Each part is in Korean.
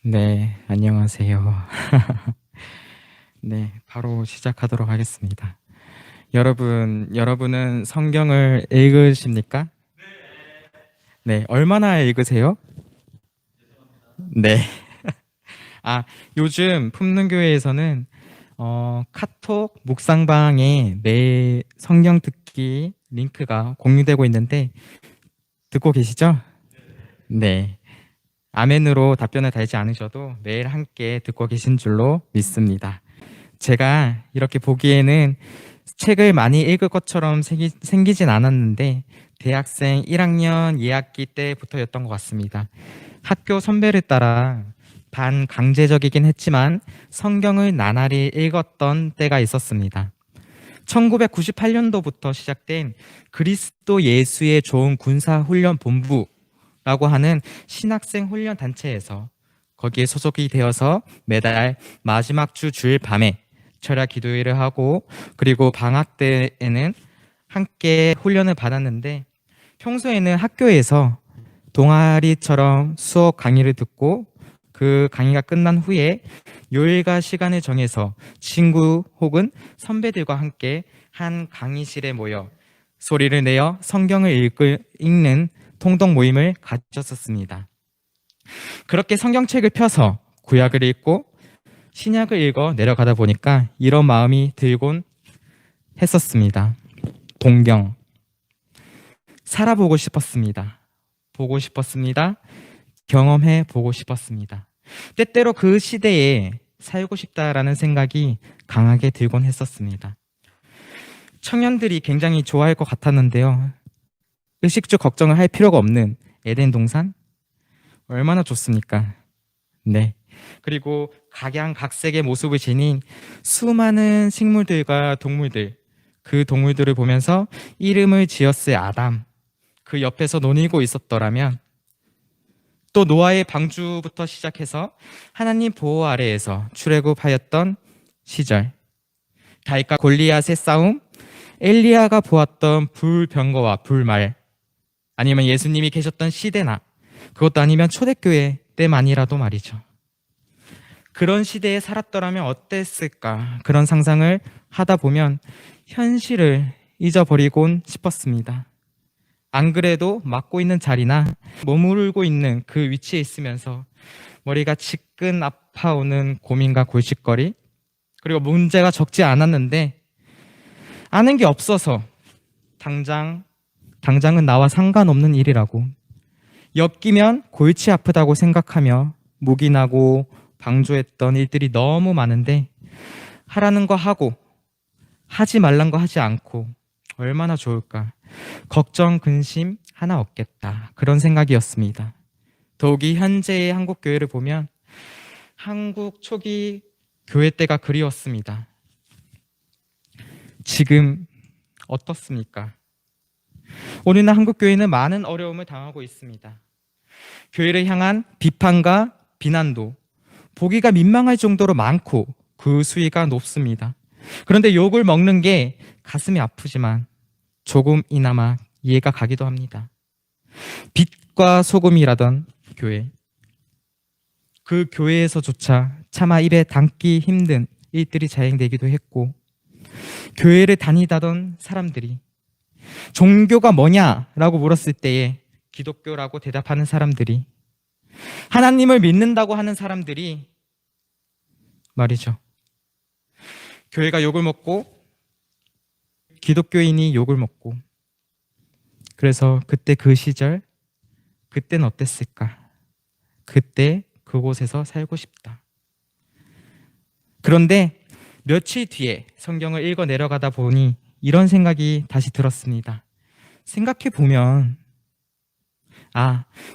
네, 안녕하세요. 네, 바로 시작하도록 하겠습니다. 여러분은 성경을 읽으십니까? 네, 얼마나 읽으세요? 네. 요즘 품능교회에서는 카톡 묵상방에 매일 성경 듣기 링크가 공유되고 있는데 듣고 계시죠? 네. 아멘으로 답변을 달지 않으셔도 매일 함께 듣고 계신 줄로 믿습니다. 제가 이렇게 보기에는 책을 많이 읽을 것처럼 생기진 않았는데 대학생 1학년 2학기 때부터였던 것 같습니다. 학교 선배를 따라 반강제적이긴 했지만 성경을 나날이 읽었던 때가 있었습니다. 1998년도부터 시작된 그리스도 예수의 좋은 군사훈련 본부라고 하는 신학생 훈련 단체에서 거기에 소속이 되어서 매달 마지막 주 주일 밤에 철야 기도회를 하고 그리고 방학 때에는 함께 훈련을 받았는데 평소에는 학교에서 동아리처럼 수업 강의를 듣고 그 강의가 끝난 후에 요일과 시간을 정해서 친구 혹은 선배들과 함께 한 강의실에 모여 소리를 내어 성경을 읽는 통독 모임을 가졌었습니다. 그렇게 성경책을 펴서 구약을 읽고 신약을 읽어 내려가다 보니까 이런 마음이 들곤 했었습니다. 동경. 살아보고 싶었습니다. 보고 싶었습니다. 경험해 보고 싶었습니다. 때때로 그 시대에 살고 싶다라는 생각이 강하게 들곤 했었습니다. 청년들이 굉장히 좋아할 것 같았는데요. 의식주 걱정을 할 필요가 없는 에덴 동산? 얼마나 좋습니까? 네. 그리고 각양각색의 모습을 지닌 수많은 식물들과 동물들, 그 동물들을 보면서 이름을 지었을 아담, 그 옆에서 논이고 있었더라면 또 노아의 방주부터 시작해서 하나님 보호 아래에서 출애굽하였던 시절, 다윗과 골리앗의 싸움, 엘리야가 보았던 불병거와 불말, 아니면 예수님이 계셨던 시대나 그것도 아니면 초대교회 때만이라도 말이죠. 그런 시대에 살았더라면 어땠을까? 그런 상상을 하다 보면 현실을 잊어버리곤 싶었습니다. 안 그래도 맡고 있는 자리나 머무르고 있는 그 위치에 있으면서 머리가 지끈 아파오는 고민과 골칫거리, 그리고 문제가 적지 않았는데 아는 게 없어서 당장은 나와 상관없는 일이라고, 엮이면 골치 아프다고 생각하며 묵인하고 방조했던 일들이 너무 많은데 하라는 거 하고 하지 말란 거 하지 않고 얼마나 좋을까. 걱정 근심 하나 없겠다, 그런 생각이었습니다. 더욱이 현재의 한국 교회를 보면 한국 초기 교회 때가 그리웠습니다. 지금 어떻습니까? 오늘날 한국 교회는 많은 어려움을 당하고 있습니다. 교회를 향한 비판과 비난도 보기가 민망할 정도로 많고 그 수위가 높습니다. 그런데 욕을 먹는 게 가슴이 아프지만 조금이나마 이해가 가기도 합니다. 빛과 소금이라던 교회, 그 교회에서조차 차마 입에 담기 힘든 일들이 자행되기도 했고, 교회를 다니다던 사람들이 종교가 뭐냐라고 물었을 때에 기독교라고 대답하는 사람들이, 하나님을 믿는다고 하는 사람들이 말이죠, 교회가 욕을 먹고 기독교인이 욕을 먹고, 그래서 그때 그 시절, 그때는 어땠을까? 그때 그곳에서 살고 싶다. 그런데 며칠 뒤에 성경을 읽어 내려가다 보니 이런 생각이 다시 들었습니다. 생각해 보면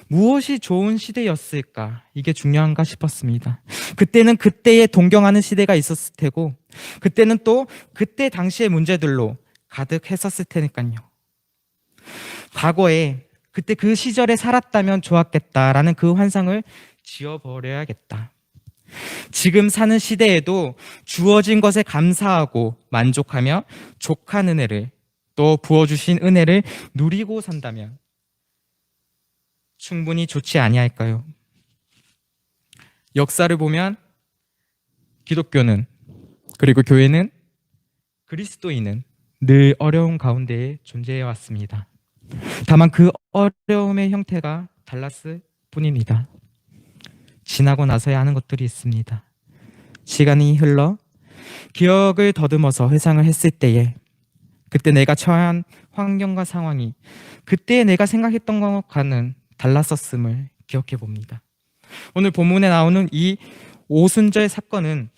무엇이 좋은 시대였을까? 이게 중요한가 싶었습니다. 그때는 그때에 동경하는 시대가 있었을 테고, 그때는 또 그때 당시의 문제들로 가득했었을 테니까요. 과거에 그때 그 시절에 살았다면 좋았겠다라는 그 환상을 지워버려야겠다. 지금 사는 시대에도 주어진 것에 감사하고 만족하며 족한 은혜를, 또 부어주신 은혜를 누리고 산다면 충분히 좋지 아니할까요? 역사를 보면 기독교는, 그리고 교회는, 그리스도인은 늘 어려운 가운데에 존재해 왔습니다. 다만 그 어려움의 형태가 달랐을 뿐입니다. 지나고 나서야 하는 것들이 있습니다. 시간이 흘러 기억을 더듬어서 회상을 했을 때에 그때 내가 처한 환경과 상황이 그때 내가 생각했던 것과는 달랐었음을 기억해 봅니다. 오늘 본문에 나오는 이 오순절 사건은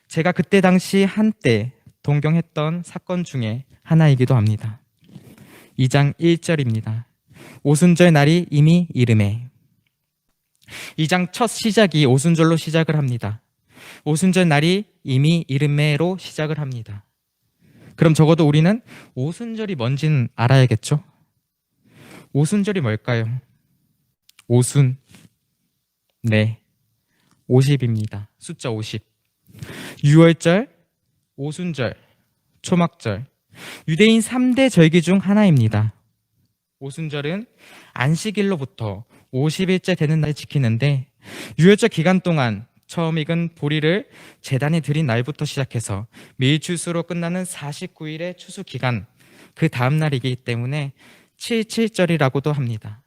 제가 그때 당시 한때 동경했던 사건 중에 하나이기도 합니다. 2장 1절입니다. 오순절 날이 이미 이르매. 2장 첫 시작이 오순절로 시작을 합니다. 오순절 날이 이미 이르매로 시작을 합니다. 그럼 적어도 우리는 오순절이 뭔지는 알아야겠죠? 오순절이 뭘까요? 오순. 네. 50입니다. 숫자 50. 유월절, 오순절, 초막절. 유대인 3대 절기 중 하나입니다. 오순절은 안식일로부터 50일째 되는 날 지키는데 유월절 기간 동안 처음 익은 보리를 제단에 드린 날부터 시작해서 매일 추수로 끝나는 49일의 추수 기간, 그 다음 날이기 때문에 77절이라고도 합니다.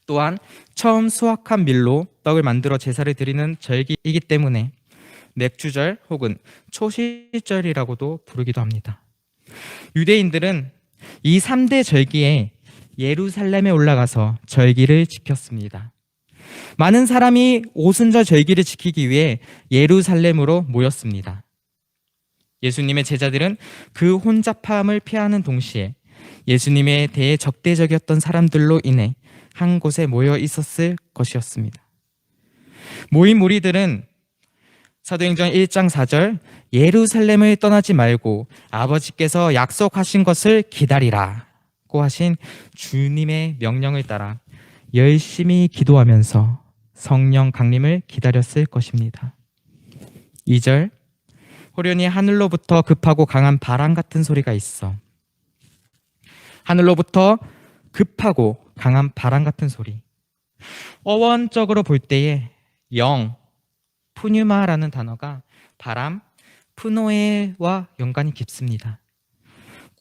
또한 처음 수확한 밀로 떡을 만들어 제사를 드리는 절기이기 때문에 맥주절 혹은 초실절이라고도 부르기도 합니다. 유대인들은 이 3대 절기에 예루살렘에 올라가서 절기를 지켰습니다. 많은 사람이 오순절 절기를 지키기 위해 예루살렘으로 모였습니다. 예수님의 제자들은 그 혼잡함을 피하는 동시에 예수님에 대해 적대적이었던 사람들로 인해 한 곳에 모여 있었을 것이었습니다. 모인 무리들은 사도행전 1장 4절 예루살렘을 떠나지 말고 아버지께서 약속하신 것을 기다리라고 하신 주님의 명령을 따라 열심히 기도하면서 성령 강림을 기다렸을 것입니다. 2절 호련히 하늘로부터 급하고 강한 바람 같은 소리가 있어. 하늘로부터 급하고 강한 바람 같은 소리. 어원적으로 볼 때에 영, 푸뉴마라는 단어가 바람, 푸노에와 연관이 깊습니다.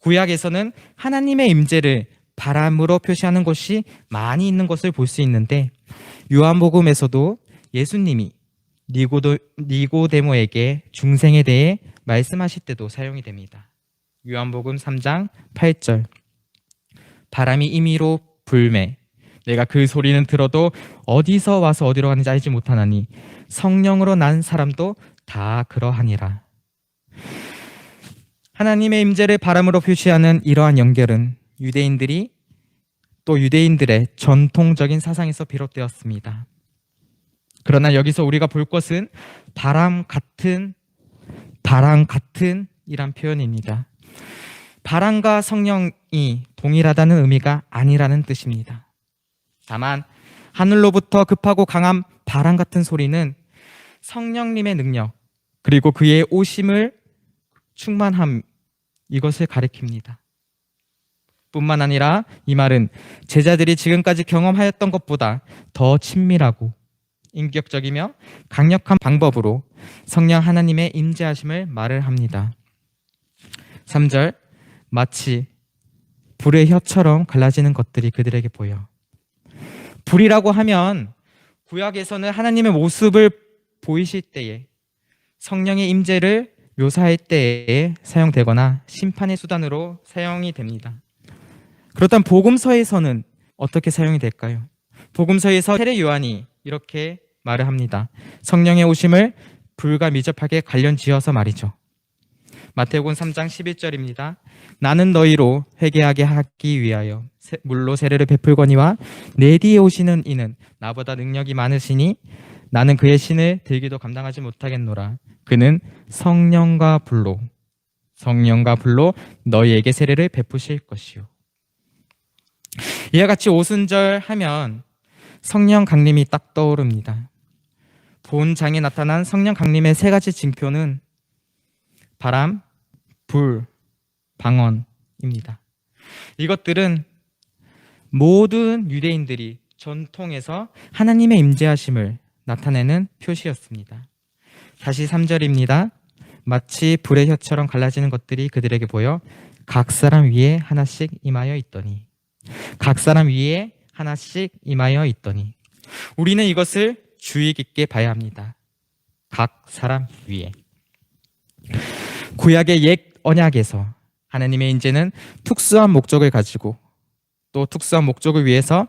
구약에서는 하나님의 임재를 바람으로 표시하는 것이 많이 있는 것을 볼 수 있는데 요한복음에서도 예수님이 니고데모에게 중생에 대해 말씀하실 때도 사용이 됩니다. 요한복음 3장 8절 바람이 임의로 불매 내가 그 소리는 들어도 어디서 와서 어디로 가는지 알지 못하나니 성령으로 난 사람도 다 그러하니라. 하나님의 임재를 바람으로 표시하는 이러한 연결은 유대인들이 또 유대인들의 전통적인 사상에서 비롯되었습니다. 그러나 여기서 우리가 볼 것은 바람 같은 이란 표현입니다. 바람과 성령이 동일하다는 의미가 아니라는 뜻입니다. 다만 하늘로부터 급하고 강한 바람 같은 소리는 성령님의 능력 그리고 그의 오심을 충만함 이것을 가리킵니다. 뿐만 아니라 이 말은 제자들이 지금까지 경험하였던 것보다 더 친밀하고 인격적이며 강력한 방법으로 성령 하나님의 임재하심을 말을 합니다. 3절 마치 불의 혀처럼 갈라지는 것들이 그들에게 보여. 불이라고 하면 구약에서는 하나님의 모습을 보이실 때에 성령의 임재를 묘사할 때에 사용되거나 심판의 수단으로 사용이 됩니다. 그렇다면 복음서에서는 어떻게 사용이 될까요? 복음서에서 세례 요한이 이렇게 말을 합니다. 성령의 오심을 불과 미접하게 관련지어서 말이죠. 마태복음 3장 11절입니다. 나는 너희로 회개하게 하기 위하여 물로 세례를 베풀거니와 내 뒤에 오시는 이는 나보다 능력이 많으시니 나는 그의 신을 들기도 감당하지 못하겠노라. 그는 성령과 불로 너희에게 세례를 베푸실 것이요. 이와 같이 오순절 하면 성령 강림이 딱 떠오릅니다. 본 장에 나타난 성령 강림의 세 가지 징표는 바람, 불, 방언입니다. 이것들은 모든 유대인들이 전통에서 하나님의 임재하심을 나타내는 표시였습니다. 다시 3절입니다. 마치 불의 혀처럼 갈라지는 것들이 그들에게 보여 각 사람 위에 하나씩 임하여 있더니, 각 사람 위에 하나씩 임하여 있더니, 우리는 이것을 주의 깊게 봐야 합니다. 각 사람 위에. 구약의 옛 언약에서 하나님의 인재는 특수한 목적을 가지고 또 특수한 목적을 위해서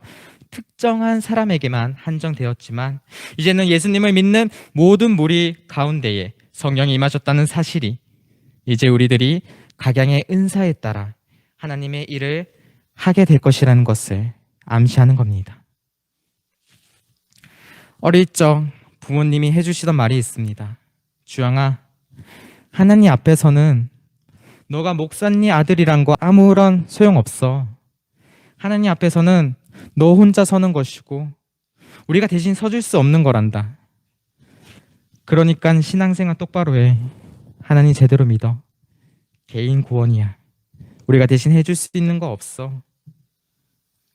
특정한 사람에게만 한정되었지만, 이제는 예수님을 믿는 모든 무리 가운데에 성령이 임하셨다는 사실이 이제 우리들이 각양의 은사에 따라 하나님의 일을 하게 될 것이라는 것을 암시하는 겁니다. 어릴 적 부모님이 해주시던 말이 있습니다. 주영아, 하나님 앞에서는 너가 목사님 아들이란 거 아무런 소용없어. 하나님 앞에서는 너 혼자 서는 것이고 우리가 대신 서줄 수 없는 거란다. 그러니까 신앙생활 똑바로 해. 하나님 제대로 믿어. 개인 구원이야. 우리가 대신 해줄 수 있는 거 없어.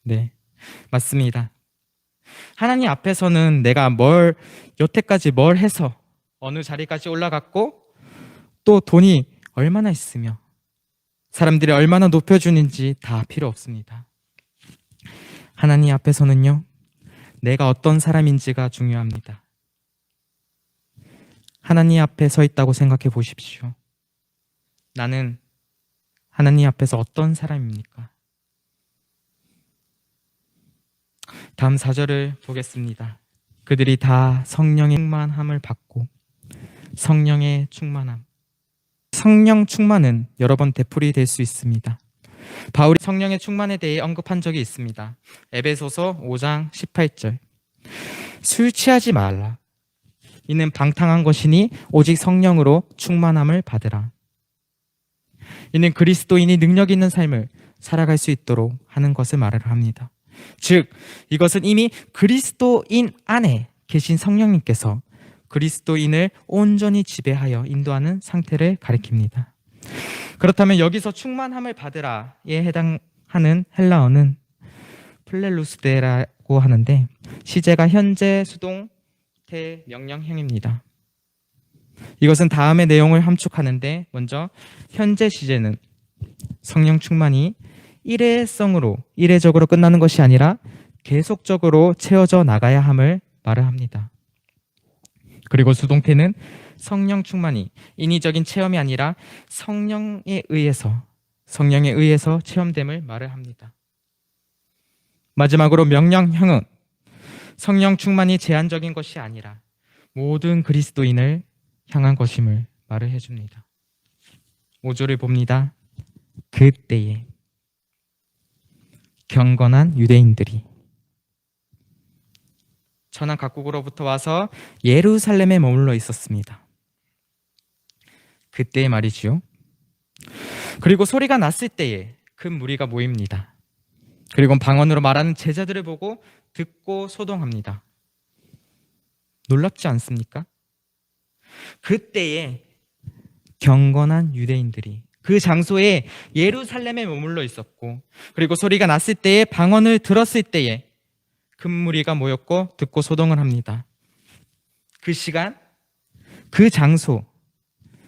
네, 맞습니다. 하나님 앞에서는 내가 여태까지 뭘 해서 어느 자리까지 올라갔고 또 돈이 얼마나 있으며 사람들이 얼마나 높여주는지 다 필요 없습니다. 하나님 앞에서는요, 내가 어떤 사람인지가 중요합니다. 하나님 앞에 서 있다고 생각해 보십시오. 나는 하나님 앞에서 어떤 사람입니까? 다음 4절을 보겠습니다. 그들이 다 성령의 충만함을 받고, 성령의 충만함. 성령 충만은 여러 번 되풀이 될 수 있습니다. 바울이 성령의 충만에 대해 언급한 적이 있습니다. 에베소서 5장 18절. 술 취하지 말라. 이는 방탕한 것이니 오직 성령으로 충만함을 받으라. 이는 그리스도인이 능력 있는 삶을 살아갈 수 있도록 하는 것을 말을 합니다. 즉, 이것은 이미 그리스도인 안에 계신 성령님께서 그리스도인을 온전히 지배하여 인도하는 상태를 가리킵니다. 그렇다면 여기서 충만함을 받으라에 해당하는 헬라어는 플렐루스데라고 하는데, 시제가 현재 수동태 명령형입니다. 이것은 다음의 내용을 함축하는데, 먼저 현재 시제는 성령 충만이 일회성으로 이례적으로 끝나는 것이 아니라 계속적으로 채워져 나가야 함을 말을 합니다. 그리고 수동태는 성령 충만이 인위적인 체험이 아니라 성령에 의해서 체험됨을 말을 합니다. 마지막으로 명령형은 성령 충만이 제한적인 것이 아니라 모든 그리스도인을 향한 것임을 말을 해줍니다. 5절을 봅니다. 그때에 경건한 유대인들이 천한 각국으로부터 와서 예루살렘에 머물러 있었습니다. 그때의 말이지요. 그리고 소리가 났을 때에 큰 무리가 모입니다. 그리고 방언으로 말하는 제자들을 보고 듣고 소동합니다. 놀랍지 않습니까? 그때에 경건한 유대인들이 그 장소에 예루살렘에 머물러 있었고, 그리고 소리가 났을 때에 방언을 들었을 때에 큰 무리가 모였고 듣고 소동을 합니다. 그 시간, 그 장소,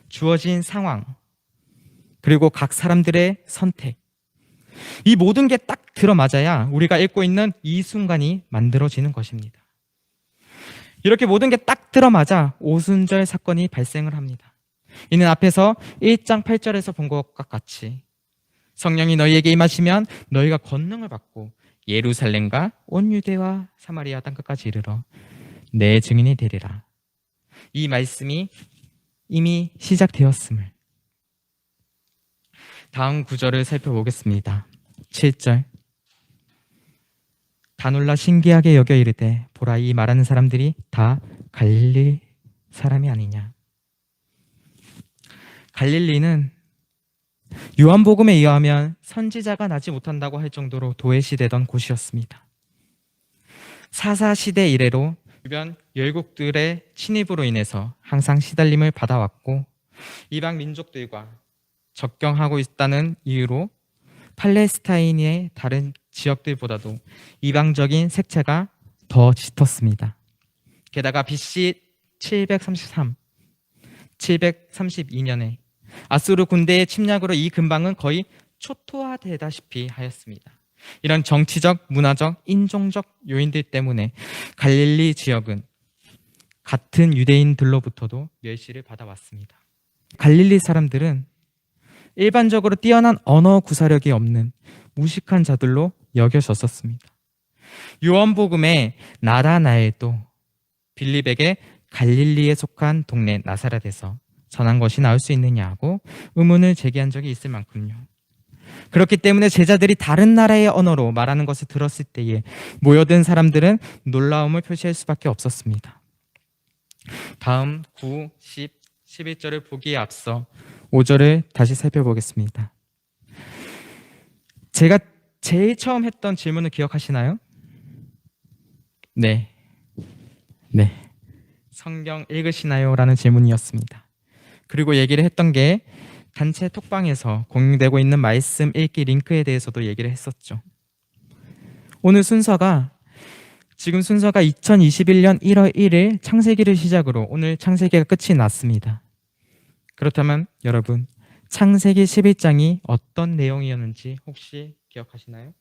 주어진 상황, 그리고 각 사람들의 선택, 이 모든 게 딱 들어맞아야 우리가 읽고 있는 이 순간이 만들어지는 것입니다. 이렇게 모든 게 딱 들어맞아 오순절 사건이 발생을 합니다. 이는 앞에서 1장 8절에서 본 것과 같이 성령이 너희에게 임하시면 너희가 권능을 받고 예루살렘과 온 유대와 사마리아 땅끝까지 이르러 내 증인이 되리라. 이 말씀이 이미 시작되었음을. 다음 구절을 살펴보겠습니다. 7절. 다 놀라 신기하게 여겨 이르되 보라, 이 말하는 사람들이 다 갈릴리 사람이 아니냐. 갈릴리는 요한복음에 의하면 선지자가 나지 못한다고 할 정도로 도외시되던 곳이었습니다. 사사시대 이래로 주변 열국들의 침입으로 인해서 항상 시달림을 받아왔고, 이방 민족들과 접경하고 있다는 이유로 팔레스타인의 다른 지역들보다도 이방적인 색채가 더 짙었습니다. 게다가 BC 732년에 아수르 군대의 침략으로 이 근방은 거의 초토화되다시피 하였습니다. 이런 정치적, 문화적, 인종적 요인들 때문에 갈릴리 지역은 같은 유대인들로부터도 멸시를 받아왔습니다. 갈릴리 사람들은 일반적으로 뛰어난 언어 구사력이 없는 무식한 자들로 여겨졌었습니다. 요한복음의 나다나엘도 빌립에게 갈릴리에 속한 동네 나사렛에서 전한 것이 나올 수 있느냐고 의문을 제기한 적이 있을 만큼요. 그렇기 때문에 제자들이 다른 나라의 언어로 말하는 것을 들었을 때에 모여든 사람들은 놀라움을 표시할 수밖에 없었습니다. 다음 9, 10, 11절을 보기에 앞서 5절을 다시 살펴보겠습니다. 제가 제일 처음 했던 질문을 기억하시나요? 네. 성경 읽으시나요? 라는 질문이었습니다. 그리고 얘기를 했던 게 단체 톡방에서 공유되고 있는 말씀 읽기 링크에 대해서도 얘기를 했었죠. 오늘 순서가 지금 순서가 2021년 1월 1일 창세기를 시작으로 오늘 창세기가 끝이 났습니다. 그렇다면 여러분 창세기 11장이 어떤 내용이었는지 혹시 기억하시나요?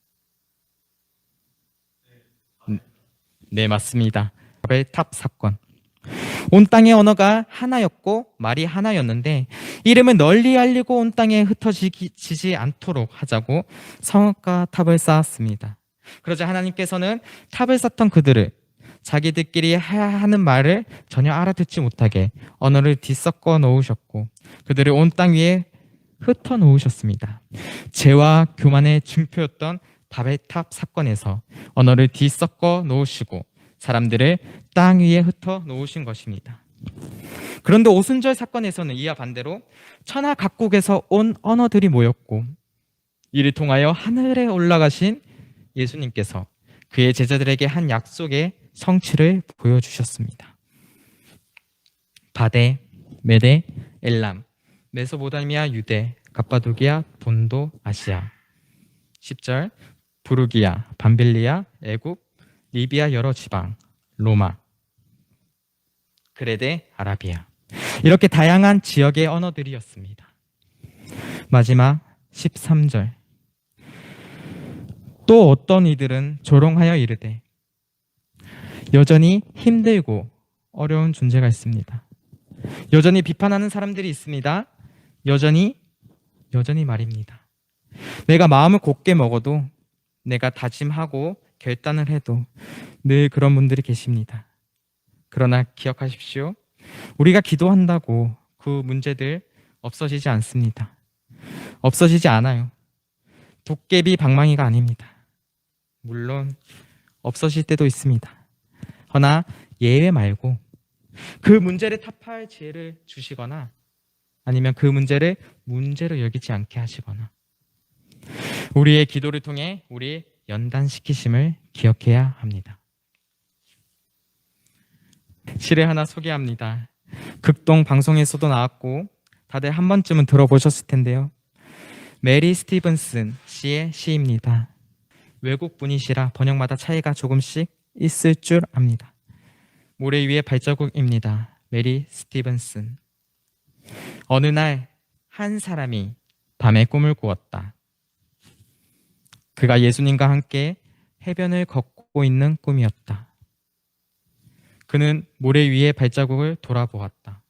네, 맞습니다. 바벨탑 사건. 온 땅의 언어가 하나였고 말이 하나였는데 이름을 널리 알리고 온 땅에 흩어지지 않도록 하자고 성읍과 탑을 쌓았습니다. 그러자 하나님께서는 탑을 쌓던 그들을 자기들끼리 해야 하는 말을 전혀 알아듣지 못하게 언어를 뒤섞어 놓으셨고 그들을 온 땅 위에 흩어 놓으셨습니다. 죄와 교만의 증표였던 바벨탑 사건에서 언어를 뒤섞어 놓으시고 사람들을 땅 위에 흩어 놓으신 것입니다. 그런데 오순절 사건에서는 이와 반대로 천하 각국에서 온 언어들이 모였고 이를 통하여 하늘에 올라가신 예수님께서 그의 제자들에게 한 약속의 성취를 보여주셨습니다. 바데, 메데, 엘람, 메소포타미아, 유대, 갑바도기아, 본도, 아시아. 10절 부르기아, 밤빌리아, 애굽, 리비아 여러 지방, 로마, 그레데, 아라비아. 이렇게 다양한 지역의 언어들이었습니다. 마지막 13절 또 어떤 이들은 조롱하여 이르되 여전히 힘들고 어려운 존재가 있습니다. 여전히 비판하는 사람들이 있습니다. 여전히 말입니다. 내가 마음을 곧게 먹어도 내가 다짐하고 결단을 해도 늘 그런 분들이 계십니다. 그러나 기억하십시오. 우리가 기도한다고 그 문제들 없어지지 않습니다. 없어지지 않아요. 도깨비 방망이가 아닙니다. 물론 없어질 때도 있습니다. 허나 예외 말고 그 문제를 타파할 지혜를 주시거나 아니면 그 문제를 문제로 여기지 않게 하시거나 우리의 기도를 통해 우리 연단시키심을 기억해야 합니다. 시를 하나 소개합니다. 극동 방송에서도 나왔고 다들 한 번쯤은 들어보셨을 텐데요. 메리 스티븐슨 씨의 시입니다. 외국 분이시라 번역마다 차이가 조금씩 있을 줄 압니다. 모래 위의 발자국입니다. 메리 스티븐슨. 어느 날 한 사람이 밤에 꿈을 꾸었다. 그가 예수님과 함께 해변을 걷고 있는 꿈이었다. 그는 모래 위의 발자국을 돌아보았다.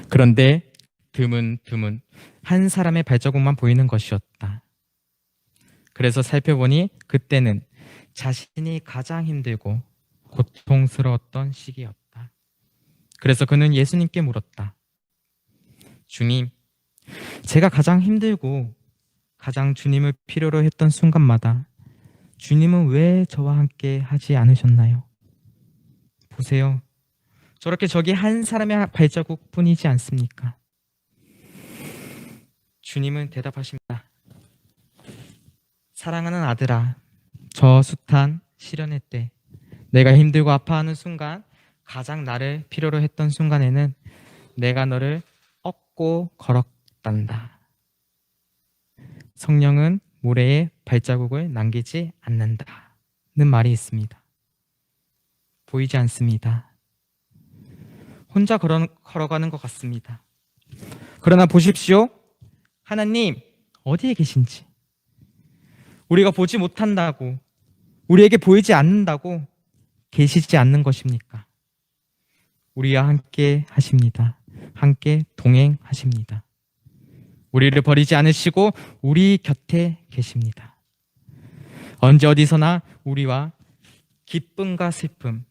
그런데 드문드문 한 사람의 발자국만 보이는 것이었다. 그래서 살펴보니 그때는 자신이 가장 힘들고 고통스러웠던 시기였다. 그래서 그는 예수님께 물었다. 주님, 제가 가장 힘들고 가장 주님을 필요로 했던 순간마다 주님은 왜 저와 함께 하지 않으셨나요? 보세요. 저렇게 저기 한 사람의 발자국 뿐이지 않습니까? 주님은 대답하십니다. 사랑하는 아들아, 저 숱한 시련의 때 내가 힘들고 아파하는 순간 가장 나를 필요로 했던 순간에는 내가 너를 업고 걸었단다. 성령은 모래에 발자국을 남기지 않는다는 말이 있습니다. 보이지 않습니다. 혼자 걸어가는 것 같습니다. 그러나 보십시오. 하나님 어디에 계신지, 우리가 보지 못한다고, 우리에게 보이지 않는다고 계시지 않는 것입니까? 우리와 함께 하십니다. 함께 동행하십니다. 우리를 버리지 않으시고 우리 곁에 계십니다. 언제 어디서나 우리와 기쁨과 슬픔,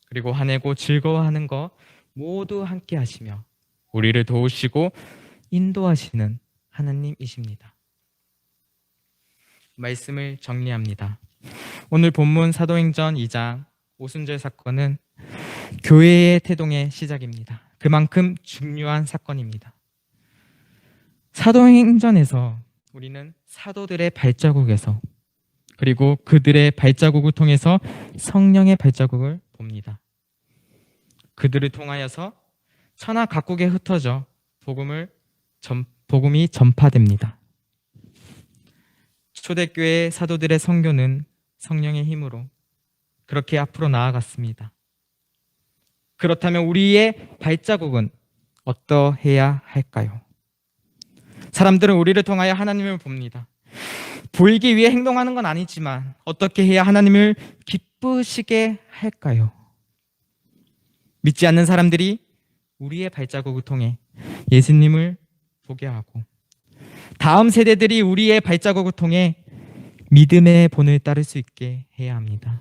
그리고 화내고 즐거워하는 것 모두 함께 하시며 우리를 도우시고 인도하시는 하나님이십니다. 말씀을 정리합니다. 오늘 본문 사도행전 2장 오순절 사건은 교회의 태동의 시작입니다. 그만큼 중요한 사건입니다. 사도행전에서 우리는 사도들의 발자국에서, 그리고 그들의 발자국을 통해서 성령의 발자국을 봅니다. 그들을 통하여서 천하 각국에 흩어져 복음이 전파됩니다. 초대교회 사도들의 선교는 성령의 힘으로 그렇게 앞으로 나아갔습니다. 그렇다면 우리의 발자국은 어떠해야 할까요? 사람들은 우리를 통하여 하나님을 봅니다. 보이기 위해 행동하는 건 아니지만 어떻게 해야 하나님을 기쁘시게 할까요? 믿지 않는 사람들이 우리의 발자국을 통해 예수님을 보게 하고, 다음 세대들이 우리의 발자국을 통해 믿음의 본을 따를 수 있게 해야 합니다.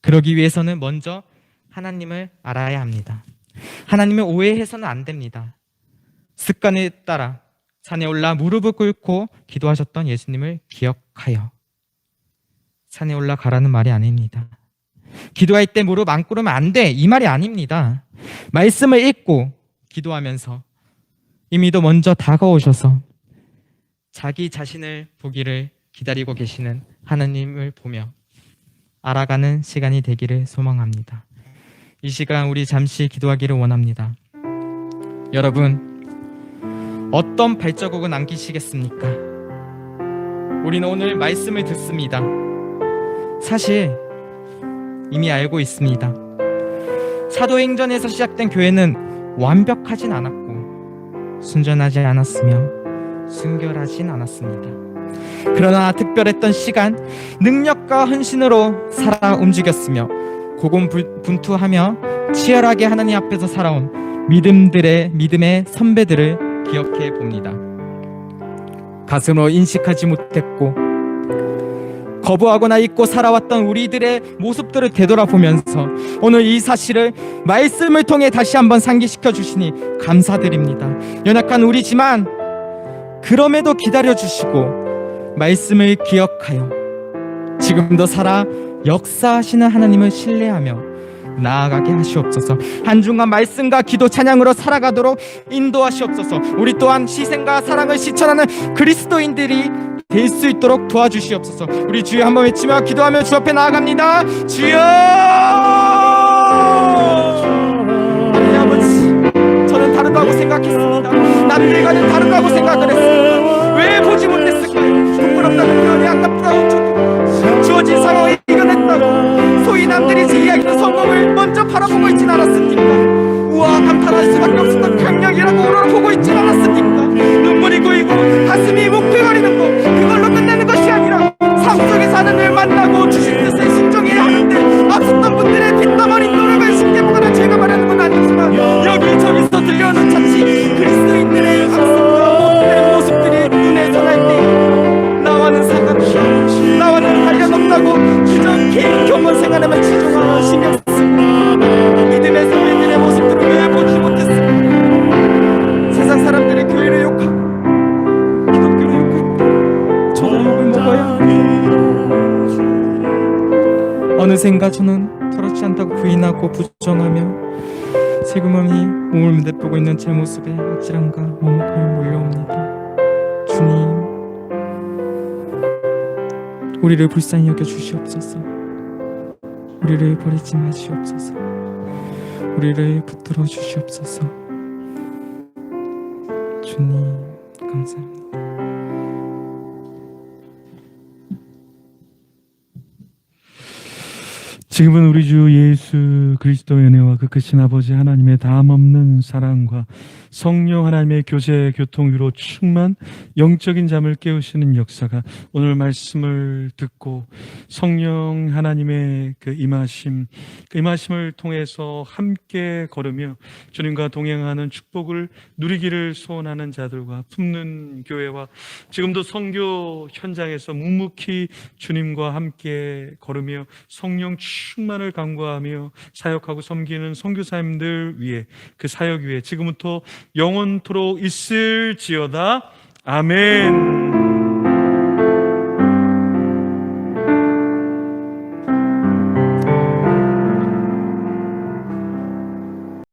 그러기 위해서는 먼저 하나님을 알아야 합니다. 하나님을 오해해서는 안 됩니다. 습관에 따라 산에 올라 무릎을 꿇고 기도하셨던 예수님을 기억하여, 산에 올라가라는 말이 아닙니다. 기도할 때 무릎 안 꿇으면 안 돼, 이 말이 아닙니다. 말씀을 읽고 기도하면서 이미도 먼저 다가오셔서 자기 자신을 보기를 기다리고 계시는 하나님을 보며 알아가는 시간이 되기를 소망합니다. 이 시간 우리 잠시 기도하기를 원합니다. 여러분, 어떤 발자국을 남기시겠습니까? 우리는 오늘 말씀을 듣습니다. 사실 이미 알고 있습니다. 사도행전에서 시작된 교회는 완벽하진 않았고 순전하지 않았으며 순결하진 않았습니다. 그러나 특별했던 시간, 능력과 헌신으로 살아 움직였으며 고군분투하며 치열하게 하나님 앞에서 살아온 믿음의 선배들을 기억해 봅니다. 가슴으로 인식하지 못했고 거부하거나 잊고 살아왔던 우리들의 모습들을 되돌아보면서 오늘 이 사실을 말씀을 통해 다시 한번 상기시켜 주시니 감사드립니다. 연약한 우리지만 그럼에도 기다려주시고 말씀을 기억하여 지금도 살아 역사하시는 하나님을 신뢰하며 나아가게 하시옵소서. 한중간 말씀과 기도 찬양으로 살아가도록 인도하시옵소서. 우리 또한 희생과 사랑을 실천하는 그리스도인들이 될 수 있도록 도와주시옵소서. 우리 주여 한번 외치며 기도하며 주 앞에 나아갑니다. 주여! 하나님 아버지, 저는 다르다고 생각했습니다. 남들과는 다르다고 생각을 했습니다. 왜 보지 못했을까요? 부끄럽다는 마음이 아깝다고 주어진 상황을 이겨냈다고 소위 남들이 제 이야기는 성공을 먼저 바라보고 있진 않았습니까? 우와, 감탄할 수밖에 없었던 강력이라고 우러러보고 있진 않았습니까? 눈물이 고이고 가슴이 묵혀거리는 것, 그걸로 끝내는 것이 아니라 삶 속에서 하나님을 만나고 주신 뜻에 순종해야 하는데 앞섰던 분들의 뒷담화리 노력을 쉽게 보거나 제가 말하는 건 아니지만 여기저기서 들려오는 자칫 그리스도인들의 학습과 모습들이 눈에 선할 때 나와는 상관없다, 나와는 관련 없다고 그저 개인 경건 생활에만 치중하고 신경 쓰고 믿음의 선배들의 모습들을 왜 보지 못했을까? 세상 사람들의 교회를 욕하고 기독교를 욕했다. 저도 욕을 먹어야 어느샌가 저는 그렇지 않다고 부인하고 부정하며 슬그머니 몸을 내쁘고 있는 제 모습에 아찔함과 머뭇함이 몰려옵니다. 주님, 우리를 불쌍히 여겨 주시옵소서. 우리를 버리지 마시옵소서. 우리를 붙들어 주시옵소서. 주님, 감사합니다. 지금은 우리 주 예수 그리스도의 은혜와 그 크신 아버지 하나님의 담없는 사랑과 성령 하나님의 교제 교통 위로 충만 영적인 잠을 깨우시는 역사가 오늘 말씀을 듣고 성령 하나님의 그 임하심을 통해서 함께 걸으며 주님과 동행하는 축복을 누리기를 소원하는 자들과 품는 교회와 지금도 선교 현장에서 묵묵히 주님과 함께 걸으며 성령 충만을 간구하며 사역하고 섬기는 선교사님들 위해 그 사역 위에 지금부터 영원토록 있을지어다. 아멘.